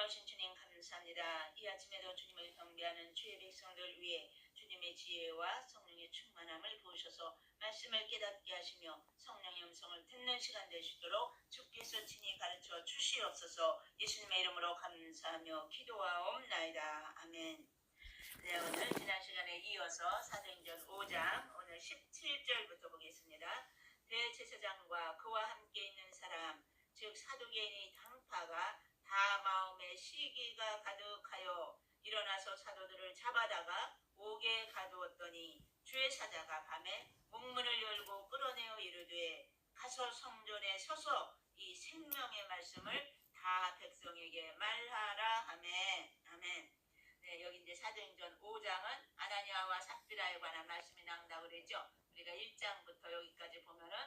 고마우신 주님 감사합니다. 이 아침에도 주님을 경배하는 주의 백성들 위해 주님의 지혜와 성령의 충만함을 부으셔서 말씀을 깨닫게 하시며 성령의 음성을 듣는 시간 되시도록 주께서 친히 가르쳐 주시옵소서. 예수님의 이름으로 감사하며 기도하옵나이다. 아멘. 네, 오늘 지난 시간에 이어서 사도행전 5장 오늘 17절부터 보겠습니다. 대제사장과 그와 함께 있는 사람 즉 사두개인의 당파가 다 마음에 시기가 가득하여 일어나서 사도들을 잡아다가 옥에 가두었더니 주의 사자가 밤에 문문을 열고 끌어내어 이르되 가서 성전에 서서 이 생명의 말씀을 다 백성에게 말하라 하매. 아멘. 네, 여기 이제 사도행전 5장은 아나니아와 삽비라에 관한 말씀이 나온다고 그랬죠. 우리가 1장부터 여기까지 보면은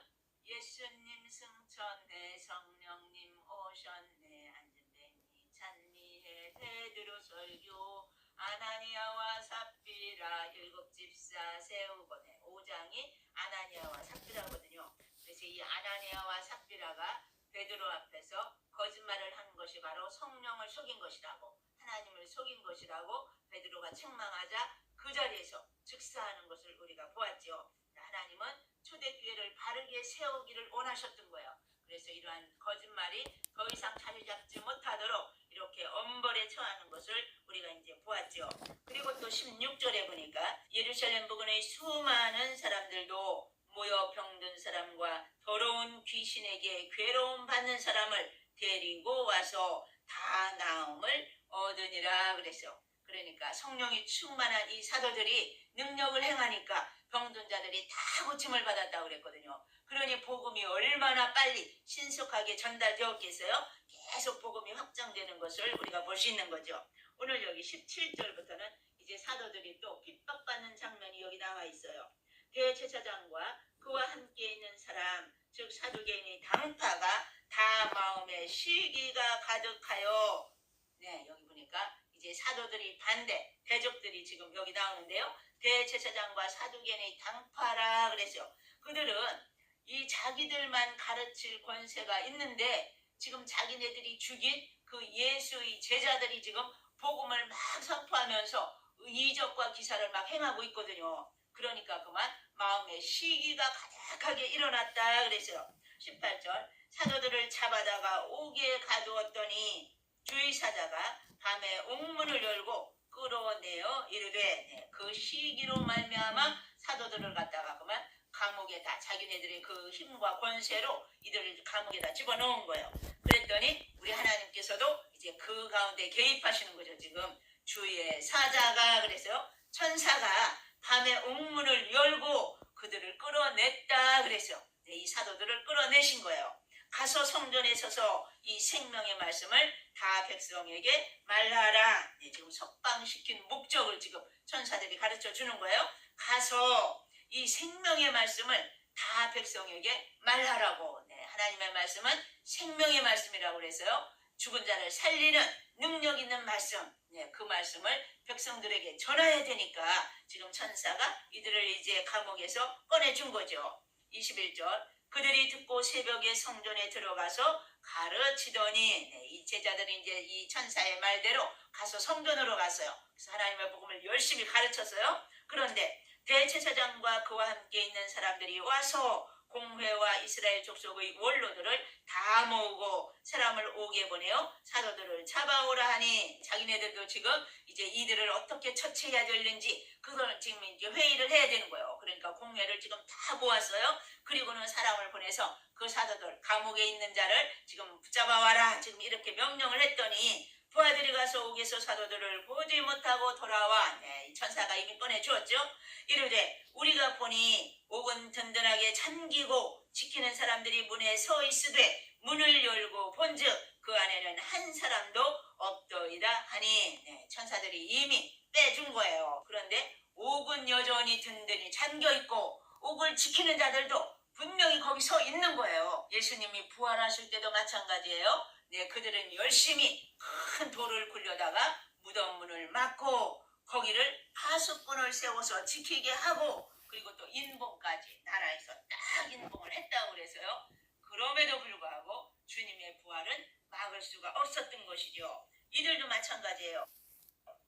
예수님 승천해 성령님 오셨네 안진뱅이 찬미해 베드로 설교 아나니아와 삽비라 일곱 집사 세우고네. 5장이 아나니아와 삽비라거든요. 그래서 이 아나니아와 삽비라가 베드로 앞에서 거짓말을 한 것이 바로 성령을 속인 것이라고 하나님을 속인 것이라고 베드로가 책망하자 그 자리에서 즉사하는 것을 우리가 보았죠. 하나님은 초대교회를 바르게 세우기를 원하셨던 거예요. 그래서 이러한 거짓말이 더 이상 자리 잡지 못하도록 이렇게 엄벌에 처하는 것을 우리가 이제 보았죠. 그리고 또 16절에 보니까 예루살렘 부근의 수많은 사람들도 모여 병든 사람과 더러운 귀신에게 괴로움 받는 사람을 데리고 와서 다 나음을 얻으니라 그랬어. 그러니까 성령이 충만한 이 사도들이 능력을 행하니까 병든 자들이 다 고침을 받았다고 그랬거든요. 그러니 복음이 얼마나 빨리 신속하게 전달되었겠어요? 계속 복음이 확장되는 것을 우리가 볼 수 있는 거죠. 오늘 여기 17절부터는 이제 사도들이 또 핍박받는 장면이 여기 나와 있어요. 대제사장과 그와 함께 있는 사람 즉 사두개인의 당파가 다 마음에 시기가 가득하여. 네, 여기 보니까 이제 사도들이 반대 대적들이 지금 여기 나오는데요. 대제사장과 사두개인의 당파라 그랬어요. 그들은 이 자기들만 가르칠 권세가 있는데 지금 자기네들이 죽인 그 예수의 제자들이 지금 복음을 막 선포하면서 이적과 기사를 막 행하고 있거든요. 그러니까 그만 마음에 시기가 가득하게 일어났다 그랬어요. 18절 사도들을 잡아다가 옥에 가두었더니 주의 사자가 밤에 옥문을 열고 끌어내어 이르되 그 시기로 말미암아 사도들을 갖다가 그만 감옥에다 자기네들의 그 힘과 권세로 이들을 감옥에다 집어넣은 거예요. 그랬더니 우리 하나님께서도 이제 그 가운데 개입하시는 거죠. 지금 주의 사자가 그랬어요. 천사가 밤에 옥문을 열고 그들을 끌어냈다 그랬어요. 네, 이 사도들을 끌어내신 거예요. 가서 성전에 서서 이 생명의 말씀을 다 백성에게 말하라. 네, 지금 석방시킨 목적을 지금 천사들이 가르쳐 주는 거예요. 가서 이 생명의 말씀을 다 백성에게 말하라고. 네, 하나님의 말씀은 생명의 말씀이라고 그래서요. 죽은 자를 살리는 능력 있는 말씀. 네, 그 말씀을 백성들에게 전해야 되니까 지금 천사가 이들을 이제 감옥에서 꺼내준 거죠. 21절 그들이 듣고 새벽에 성전에 들어가서 가르치더니. 네, 이 제자들이 이제 이 천사의 말대로 가서 성전으로 갔어요. 그래서 하나님의 복음을 열심히 가르쳤어요. 그런데 대제사장과 그와 함께 있는 사람들이 와서 공회와 이스라엘 족속의 원로들을 다 모으고 사람을 옥에 보내어 사도들을 잡아오라 하니 자기네들도 지금 이제 이들을 어떻게 처치해야 되는지 그걸 지금 이제 회의를 해야 되는 거예요. 그러니까 공회를 지금 다 모았어요. 그리고는 사람을 보내서 그 사도들 감옥에 있는 자를 지금 붙잡아와라 지금 이렇게 명령을 했더니 부하들이 가서 옥에서 사도들을 보지 못하고 돌아와. 네, 이 천사가 이미 꺼내주었죠. 이르되 우리가 보니 옥은 든든하게 잠기고 지키는 사람들이 문에 서 있으되 문을 열고 본즉 그 안에는 한 사람도 없더이다 하니. 네, 천사들이 이미 빼준 거예요. 그런데 옥은 여전히 든든히 잠겨있고 옥을 지키는 자들도 분명히 거기 서 있는 거예요. 예수님이 부활하실 때도 마찬가지예요. 네, 그들은 열심히 큰 돌을 굴려다가 무덤 문을 막고 거기를 파수꾼을 세워서 지키게 하고 그리고 또 인봉까지 나라에서 딱 인봉을 했다고 그래서요. 그럼에도 불구하고 주님의 부활은 막을 수가 없었던 것이죠. 이들도 마찬가지예요.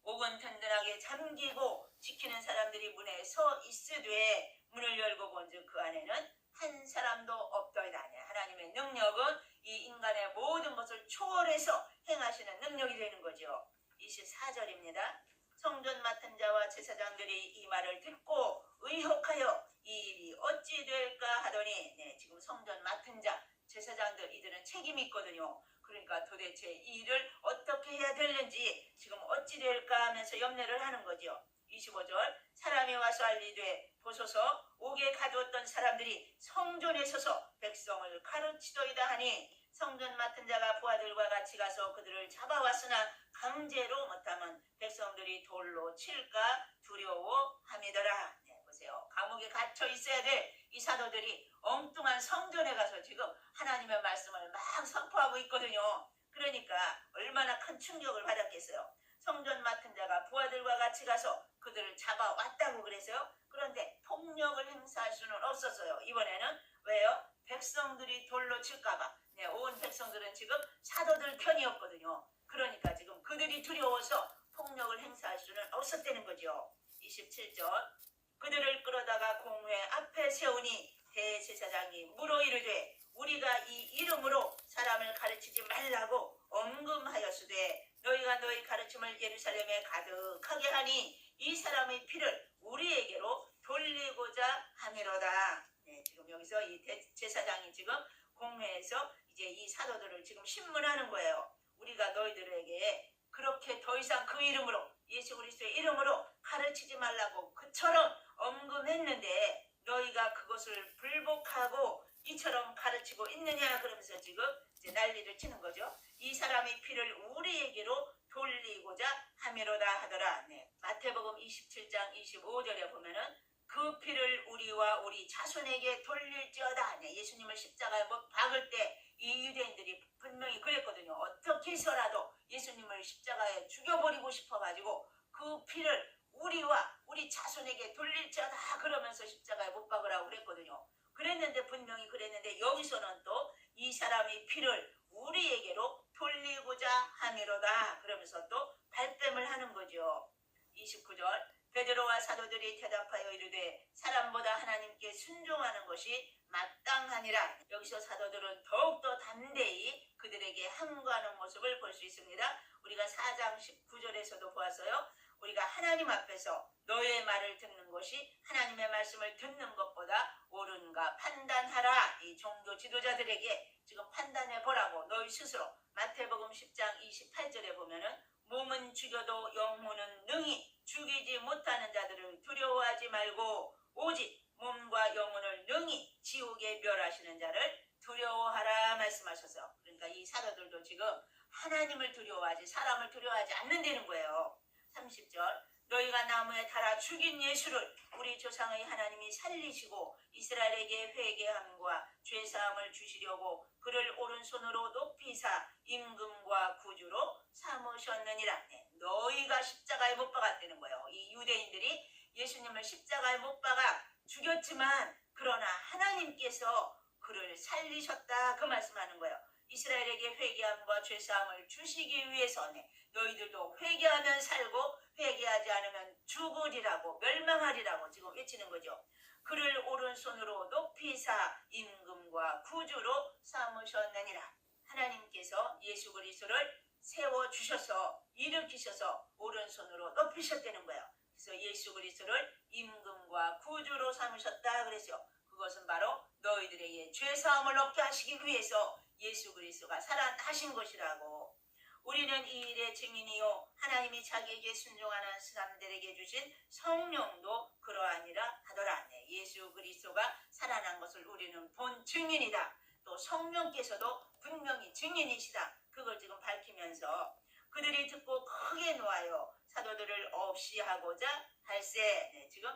옥은 든든하게 잠기고 지키는 사람들이 문에 서 있으되 문을 열고 본즉 그 안에는 한 사람도 없더이다. 하나님의 능력은 이 인간의 모든 것을 초월해서 행하시는 능력이 되는 거죠. 24절입니다. 성전 맡은 자와 제사장들이 이 말을 듣고 의혹하여 이 일이 어찌 될까 하더니 지금 성전 맡은 자, 제사장들 이들은 책임이 있거든요. 그러니까 도대체 이 일을 어떻게 해야 되는지 지금 어찌 될까 하면서 염려를 하는 거죠. 25절 사람이 와서 알리되 보소서 옥에 가두었던 사람들이 성전에 서서 백성을 가르치더이다 하니 성전 맡은 자가 부하들과 같이 가서 그들을 잡아왔으나 강제로 못하면 백성들이 돌로 칠까 두려워함이더라. 보세요. 감옥에 갇혀 있어야 될 이 사도들이 엉뚱한 성전에 가서 지금 하나님의 말씀을 막 선포하고 있거든요. 그러니까 얼마나 큰 충격을 받았겠어요. 성전 맡은 자가 부하들과 같이 가서 그들을 잡아왔다고 그래서요. 그런데 폭력을 행사할 수는 없었어요. 이번에는 왜요? 백성들이 돌로 칠까봐. 온 백성들은 지금 사도들 편이었거든요. 그러니까 지금 그들이 두려워서 폭력을 행사할 수는 없었다는 거죠. 27절 그들을 끌어다가 공회 앞에 세우니 대제사장이 물어 이르되 우리가 이 이름으로 사람을 가르치지 말라고 엄금하였으되 너희가 너희 가르침을 예루살렘에 가득하게 하니 이 사람의 피를 우리에게로 돌리고자 함이로다. 지금 여기서 이 제사장이 지금 공회에서 이제 이 사도들을 지금 신문하는 거예요. 우리가 너희들에게 그렇게 더 이상 그 이름으로 예수 그리스도의 이름으로 가르치지 말라고 그처럼 엄금했는데 너희가 그것을 불복하고 이처럼 가르치고 있느냐 그러면서 지금 이제 난리를 치는 거죠. 이 사람의 피를 우리에게로 돌리고자 함이로다 하더라. 마태복음 27장 25절에 보면은 그 피를 우리와 우리 자손에게 돌릴지어다. 예수님을 십자가에 못 박을 때 이 유대인들이 분명히 그랬거든요. 어떻게 해서라도 예수님을 십자가에 죽여버리고 싶어가지고 그 피를 우리와 우리 자손에게 돌릴지어다 그러면서 십자가에 못 박으라고 그랬거든요. 그랬는데 분명히 그랬는데 여기서는 또 이 사람이 피를 우리에게로 돌리고자 함이로다 그러면서 또 발뺌을 하는 거죠. 29절 베드로와 사도들이 대답하여 이르되 사람보다 하나님께 순종하는 것이 마땅하니라. 여기서 사도들은 더욱더 담대히 그들에게 항거하는 모습을 볼 수 있습니다. 우리가 4장 19절에서도 보았어요. 우리가 하나님 앞에서 너의 말을 듣는 것이 하나님의 말씀을 듣는 것보다 옳은가 판단하라. 이 종교 지도자들에게 지금 판단해 보라고 너희 스스로 마태복음 10장 28절에 보면은 몸은 죽여도 영혼은 능히 죽이지 못하는 자들을 두려워하지 말고 오직 몸과 영혼을 능히 지옥에 멸하시는 자를 두려워하라 말씀하셔서 그러니까 이 사도들도 지금 하나님을 두려워하지 사람을 두려워하지 않는다는 거예요. 30절 너희가 나무에 달아 죽인 예수를 우리 조상의 하나님이 살리시고 이스라엘에게 회개함과 죄사함을 주시려고 그를 오른손으로 높이사 임금과 구주로 삼으셨느니라. 너희가 십자가에 못 박았다는 거예요. 이 유대인들이 예수님을 십자가에 못 박아 죽였지만 그러나 하나님께서 그를 살리셨다 그 말씀하는 거예요. 이스라엘에게 회개함과 죄사함을 주시기 위해서 너희들도 회개하면 살고 회개하지 않으면 죽으리라고 멸망하리라고 지금 외치는 거죠. 그를 오른손으로 높이사 임금과 구주로 삼으셨느니라. 하나님께서 예수 그리스도를 세워주셔서 일으키셔서 오른손으로 높이셨다는 거예요. 그래서 예수 그리스도를 임금과 구주로 삼으셨다 그랬어요. 그것은 바로 너희들에게 죄사함을 얻게 하시기 위해서 예수 그리스도가 살아나신 것이라고. 우리는 이 일의 증인이요 하나님이 자기에게 순종하는 사람들에게 주신 성령도 그러하니라 하더라. 예수 그리스도가 살아난 것을 우리는 본 증인이다. 또 성령께서도 분명히 증인이시다. 그걸 지금 밝히면서 그들이 듣고 크게 놓아요 사도들을 없이 하고자 할세. 지금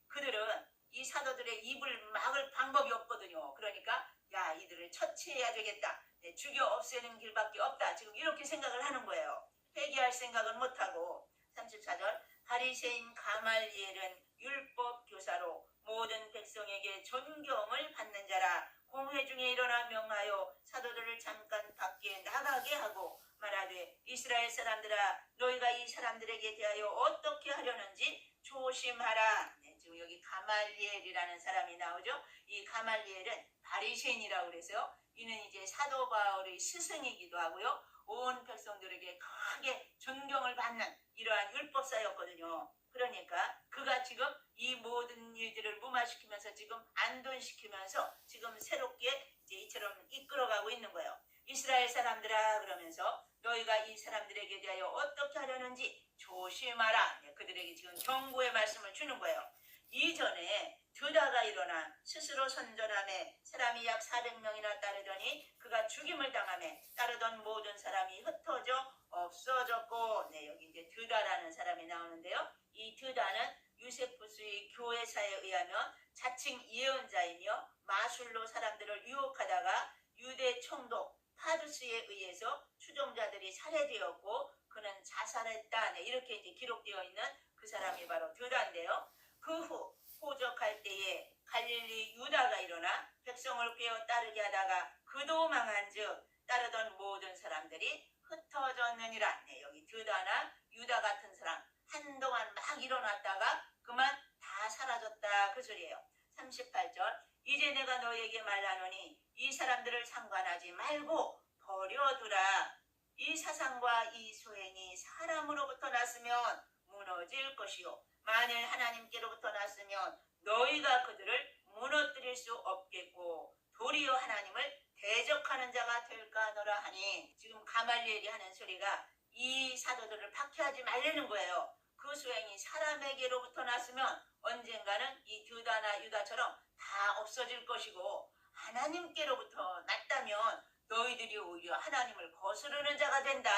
그들은 이 사도들의 입을 막을 방법이 없거든요. 그러니까 야 이들을 처치해야 되겠다. 죽여 없애는 길밖에 없다. 지금 이렇게 생각을 하는 거예요. 회개할 생각은 못하고. 34절 바리새인 가말리엘은 율법 교사로 모든 백성에게 존경을 받는 자라. 공회 중에 일어나 명하여 사도들을 잠깐 밖에 나가게 하고 말하되 이스라엘 사람들아 너희가 이 사람들에게 대하여 어떻게 하려는지 조심하라. 네, 지금 여기 가말리엘이라는 사람이 나오죠. 이 가말리엘은 바리새인이라고 그래서 이는 이제 사도 바울의 스승이기도 하고요. 온 백성들에게 크게 존경을 받는 이러한 율법사였거든요. 그러니까 그가 지금 이 모든 일들을 무마시키면서 지금 안돈시키면서 지금 새롭게 이제 이처럼 이끌어가고 있는 거예요. 이스라엘 사람들아 그러면서 너희가 이 사람들에게 대하여 어떻게 하려는지 조심하라. 네, 그들에게 지금 경고의 말씀을 주는 거예요. 이전에 드다가 일어나 스스로 선전함에 사람이 약 400명이나 따르더니 그가 죽임을 당함에 따르던 모든 사람이 흩어져 없어졌고, 네, 여기 이제 드다라는 사람이 나오는데요. 이 드다는 유세푸스의 교회사에 의하면 자칭 예언자이며 마술로 사람들을 유혹하다가 유대 총독 파두스에 의해서 추종자들이 살해되었고 그는 자살했다. 네, 이렇게 이제 기록되어 있는 그 사람이 바로 드다인데요. 그 후 호적할 때에 갈릴리 유다가 일어나 백성을 꿰어 따르게 하다가 그도 망한즉 따르던 모든 사람들이 흩어졌느니라. 네, 여기 드다나 유다 같은 사람 한동안 막 일어났다가 그만 다 사라졌다 그 소리예요. 38절 이제 내가 너에게 말하노니 이 사람들을 상관하지 말고 버려두라. 이 사상과 이 소행이 사람으로부터 났으면 무너질 것이요 만일 하나님께로부터 났으면 너희가 그들을 무너뜨릴 수 없겠고 도리어 하나님을 대적하는 자가 될까 하노라 하니, 지금 가말리엘이 하는 소리가 이 사도들을 박해하지 말라는 거예요. 그 소행이 사람에게로부터 났으면 언젠가는 이 드다나 유다처럼 다 없어질 것이고 하나님께로부터 났다면 너희들이 오히려 하나님을 거스르는 자가 된다.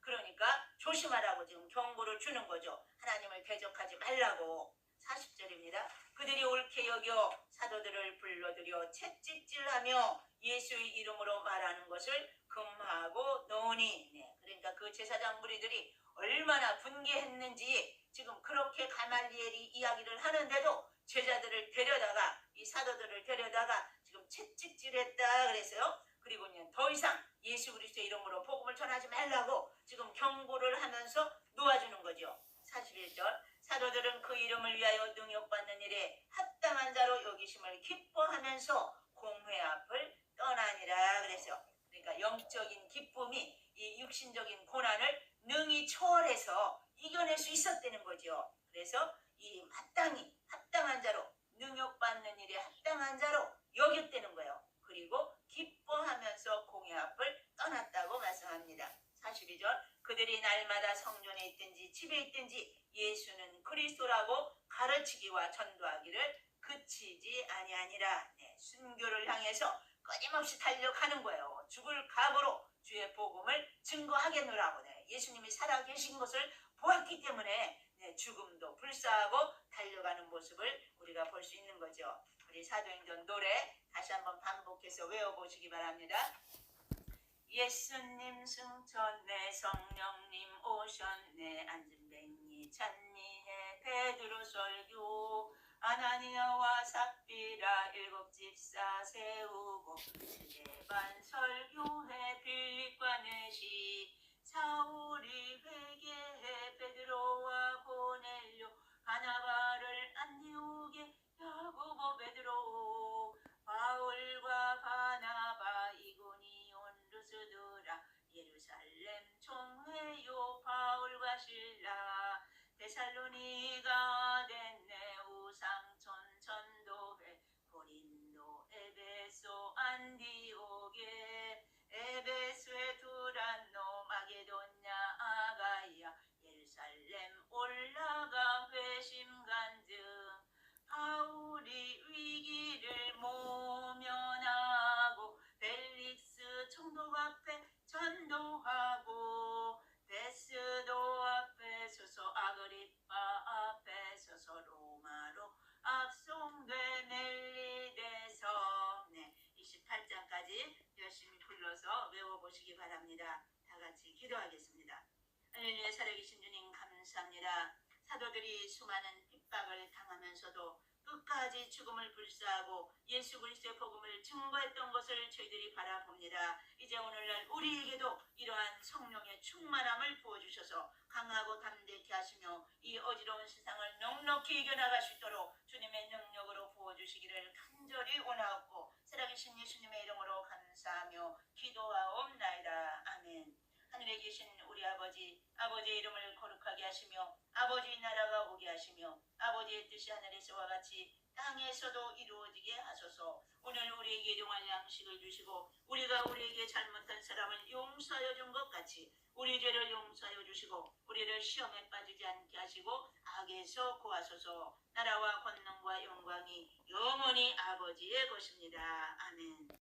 그러니까 조심하라고 지금 경고를 주는 거죠. 하나님을 대적하지 말라고. 40절입니다. 그들이 옳게 여겨 사도들을 불러들여 채찍질하며 예수의 이름으로 말하는 것을 금하고 노니. 네, 그러니까 그 제사장 무리들이 얼마나 분개했는지 지금 그렇게 가말리엘이 이야기를 하는데도 제자들을 데려다가 이 사도들을 데려다가 지금 채찍질했다 그랬어요. 그리고 더 이상 예수 그리스도의 이름으로 복음을 전하지 말라고 지금 경고를 하면서 놓아주는 거죠. 41절 사도들은 그 이름을 위하여 능욕받는 일에 합당한 자로 여기심을 기뻐하면서 공회 앞을 떠나니라 그랬어요. 그러니까 영적인 기쁨이 이 육신적인 고난을 능히 초월해서 이겨낼 수 있었다는 거죠. 그래서 이 마땅히 합당한 자로 능욕받는 일에 합당한 자로 여겼다는 거예요. 그리고 기뻐하면서 공회 앞을 떠났다고 말씀합니다. 42절 그들이 날마다 성전에 있든지 집에 있든지 예수는 그리스도라고 가르치기와 전도하기를 그치지 아니하니라. 네, 순교를 향해서 끊임없이 달려가는 거예요. 죽을 각오로 주의 복음을 증거하겠노라고. 네, 예수님이 살아계신 것을 보았기 때문에 네, 죽음도 불사하고 달려가는 모습을 우리가 볼 수 있는 거죠. 우리 사도행전 노래 다시 한번 반복해서 외워보시기 바랍니다. 예수님 승천네 성령님 오셨네 안진뱅이 찬미해 베드로 설교 아나니아와 삽비라 일곱 집사 세우고 스데반 설교해 빌립과 내시 사울이 회개해 베드로와 고넬료 바나바를 안디옥에 야고보 베드로 바울과 바나바 이고니온 루스드라 예루살렘 총회요 바울과 실라 데살로니가 됐네 우상촌 전도회 고린도 에베소 안디옥에 에베소에 두란노 마게도냐 아가야 예루살렘 올라가 회심간증 바울이 위기를 모면하고 벨릭스 총독 앞에 전도하고 베스도 앞에 서서 아그리파 앞에 서서 로마로 압송돼 멜리데서. 네, 28장까지 열심히 불러서 외워보시기 바랍니다. 다 같이 기도하겠습니다. 할렐루야 살아계신 주님 감사합니다. 사도들이 수많은 핍박을 당하면서도 끝까지 죽음을 불사하고 예수 그리스도의 복음을 증거했던 것을 저희들이 바라봅니다. 이제 오늘날 우리에게도 이러한 성령의 충만함을 부어주셔서 강하고 담대케 하시며 이 어지러운 세상을 넉넉히 이겨나갈 수 있도록 주님의 능력으로 부어주시기를 간절히 원하옵고 살아계신 예수님의 이름으로 감사하며 기도하옵나이다. 아멘. 하늘에 계신 우리 아버지의 이름을 거룩하게 하시며 아버지의 나라가 오게 하시며 아버지의 뜻이 하늘에서와 같이 땅에서도 이루어지게 하소서. 오늘 우리에게 일용할 양식을 주시고 우리가 우리에게 잘못한 사람을 용서하여 준 것 같이 우리 죄를 용서하여 주시고 우리를 시험에 빠지지 않게 하시고 악에서 구하소서. 나라와 권능과 영광이 영원히 아버지의 것입니다. 아멘.